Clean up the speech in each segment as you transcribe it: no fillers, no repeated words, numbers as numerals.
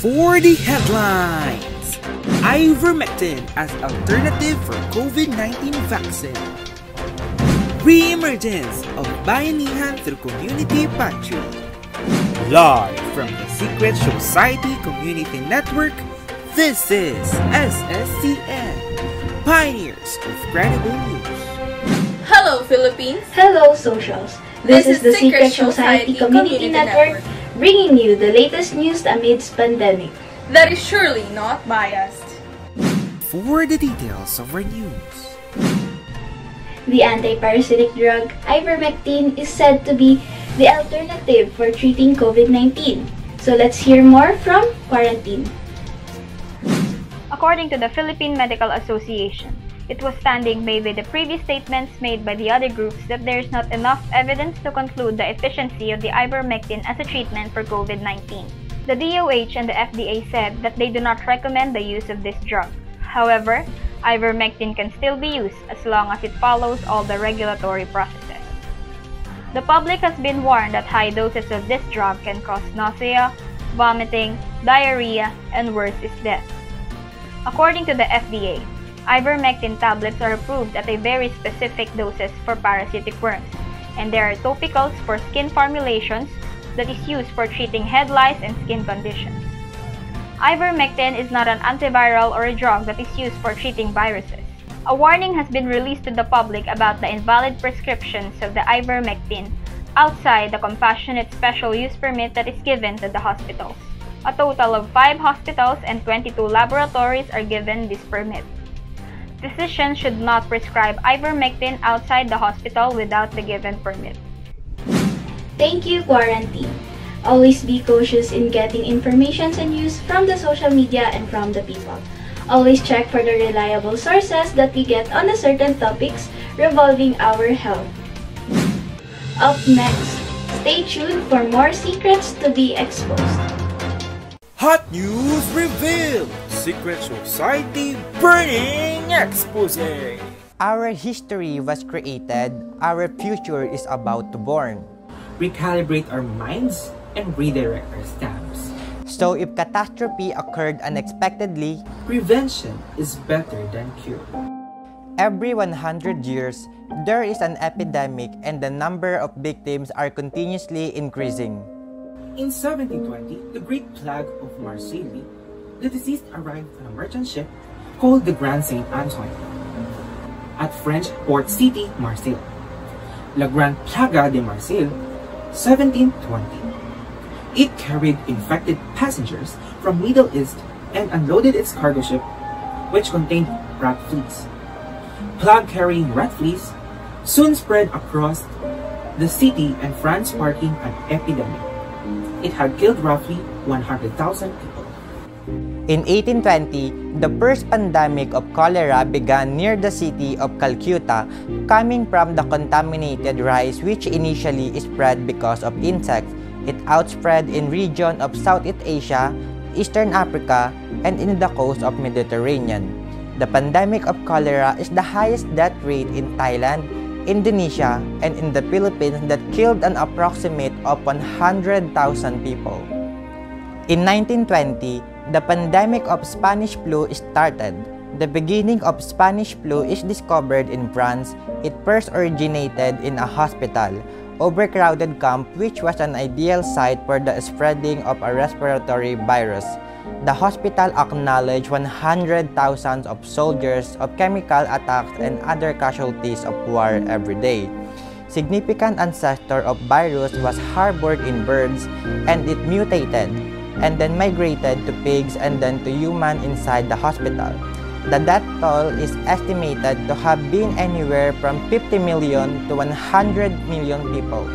For the headlines, ivermectin as alternative for COVID-19 vaccine. Re-emergence of Bayanihan through Community Pantry. Live from the Secret Society Community Network, this is SSCN, Pioneers of Credible News. Hello Philippines! Hello socials! This is the Secret Society Community Network, bringing you the latest news amidst pandemic. That is surely not biased. For the details of our news. The anti-parasitic drug ivermectin is said to be the alternative for treating COVID-19. So let's hear more from Quarantine. According to the Philippine Medical Association, it was standing by the previous statements made by the other groups that there is not enough evidence to conclude the efficiency of the ivermectin as a treatment for COVID-19. The DOH and the FDA said that they do not recommend the use of this drug. However, ivermectin can still be used as long as it follows all the regulatory processes. The public has been warned that high doses of this drug can cause nausea, vomiting, diarrhea, and worse is death. According to the FDA, ivermectin tablets are approved at a very specific doses for parasitic worms, and there are topicals for skin formulations that is used for treating head lice and skin conditions. Ivermectin is not an antiviral or a drug that is used for treating viruses. A warning has been released to the public about the invalid prescriptions of the ivermectin outside the compassionate special use permit that is given to the hospitals. A total of 5 hospitals and 22 laboratories are given this permit. Physicians should not prescribe ivermectin outside the hospital without the given permit. Thank you, Quarantine. Always be cautious in getting information and news from the social media and from the people. Always check for the reliable sources that we get on the certain topics revolving our health. Up next, stay tuned for more secrets to be exposed. Hot News Revealed! Secret Society Burning Expose! Our history was created, our future is about to born. Recalibrate our minds and redirect our steps. So if catastrophe occurred unexpectedly, Prevention is better than cure. every 100 years, there is an epidemic and the number of victims are continuously increasing. In 1720, the Great Plague of Marseille, the deceased arrived on a merchant ship called the Grand Saint Antoine at French port city Marseille. La Grande Plaga de Marseille, 1720. It carried infected passengers from Middle East and unloaded its cargo ship, which contained rat fleas. Plague-carrying rat fleas soon spread across the city and France, sparking an epidemic. It had killed roughly 100,000 people. In 1820, the first pandemic of cholera began near the city of Calcutta, coming from the contaminated rice which initially spread because of insects. It outspread in region of Southeast Asia, Eastern Africa, and in the coast of Mediterranean. The pandemic of cholera is the highest death rate in Thailand, Indonesia, and in the Philippines that killed an approximate of 100,000 people. In 1920, the pandemic of Spanish flu started. The beginning of Spanish flu is discovered in France. It first originated in a hospital, overcrowded camp which was an ideal site for the spreading of a respiratory virus. The hospital acknowledged 100,000 of soldiers of chemical attacks and other casualties of war every day. Significant ancestor of virus was harbored in birds and it mutated and then migrated to pigs and then to human inside the hospital. The death toll is estimated to have been anywhere from 50 million to 100 million people,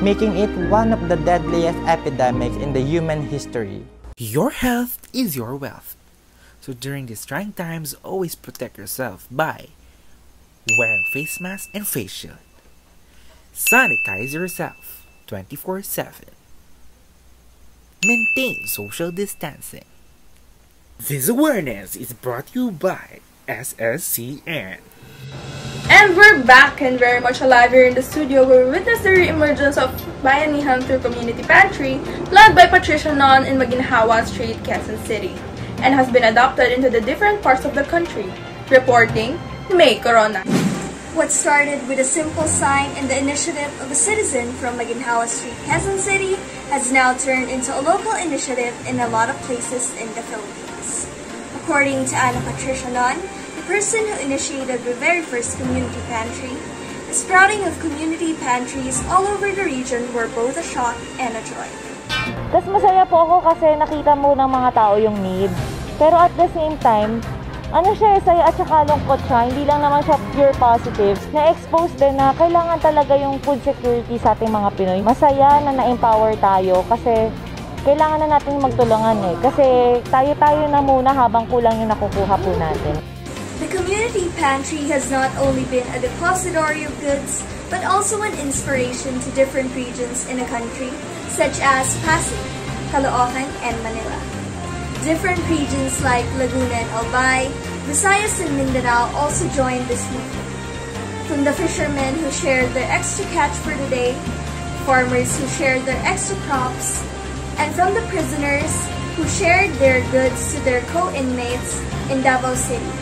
making it one of the deadliest epidemics in the human history. Your health is your wealth. So during these trying times, always protect yourself by wearing face mask and face shield. Sanitize yourself 24/7. Maintain social distancing. This awareness is brought to you by SSCN. And we're back and very much alive here in the studio where we witnessed the re-emergence of Bayanihan through Community Pantry, led by Patricia Non in Maginhawa Street, Quezon City, and has been adopted into the different parts of the country. Reporting, May Corona. What started with a simple sign and the initiative of a citizen from Maginhawa Street, Quezon City, has now turned into a local initiative in a lot of places in the Philippines. According to Ana Patricia Non, the person who initiated the very first community pantry, the sprouting of community pantries all over the region were both a shock and a joy. Tapos masaya po ako kasi nakita mo ng mga tao yung need. Pero at the same time, saya at saka lungkot siya. Hindi lang naman siya pure positive. Na-expose din na kailangan talaga yung food security sa ating mga Pinoy. Masaya na na-empower tayo kasi kailangan na natin magtulungan Kasi tayo-tayo na muna habang kulang yung nakukuha po natin. The community pantry has not only been a depository of goods, but also an inspiration to different regions in the country, such as Pasig, Caloocan, and Manila. Different regions like Laguna and Albay, Visayas and Mindanao also joined this movement. From the fishermen who shared their extra catch for the day, farmers who shared their extra crops, and from the prisoners who shared their goods to their co-inmates in Davao City.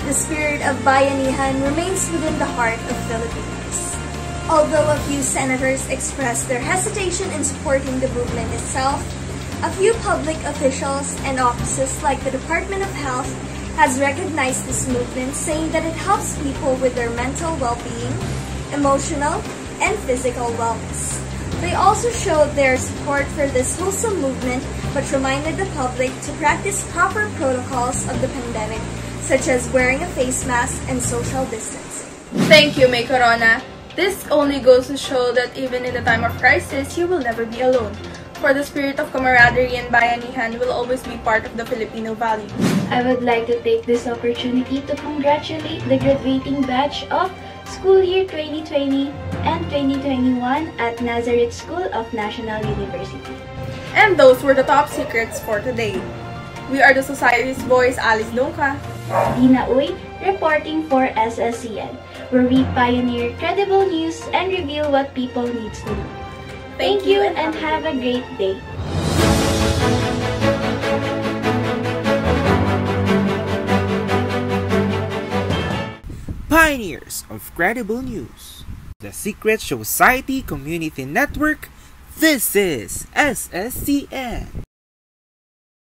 The spirit of Bayanihan remains within the heart of Filipinos. Although a few senators expressed their hesitation in supporting the movement itself, a few public officials and offices like the Department of Health has recognized this movement, saying that it helps people with their mental well-being, emotional, and physical wellness. They also showed their support for this wholesome movement, but reminded the public to practice proper protocols of the pandemic, such as wearing a face mask and social distancing. Thank you, May Corona. This only goes to show that even in a time of crisis, you will never be alone. For the spirit of camaraderie and bayanihan will always be part of the Filipino values. I would like to take this opportunity to congratulate the graduating batch of school year 2020 and 2021 at Nazareth School of National University. And those were the top secrets for today. We are the Society's Voice, Alice Nunca, Dina Uy, reporting for SSCN, where we pioneer credible news and reveal what people need to know. Thank you and have a great day. Pioneers of credible news. The Secret Society Community Network. This is SSCN.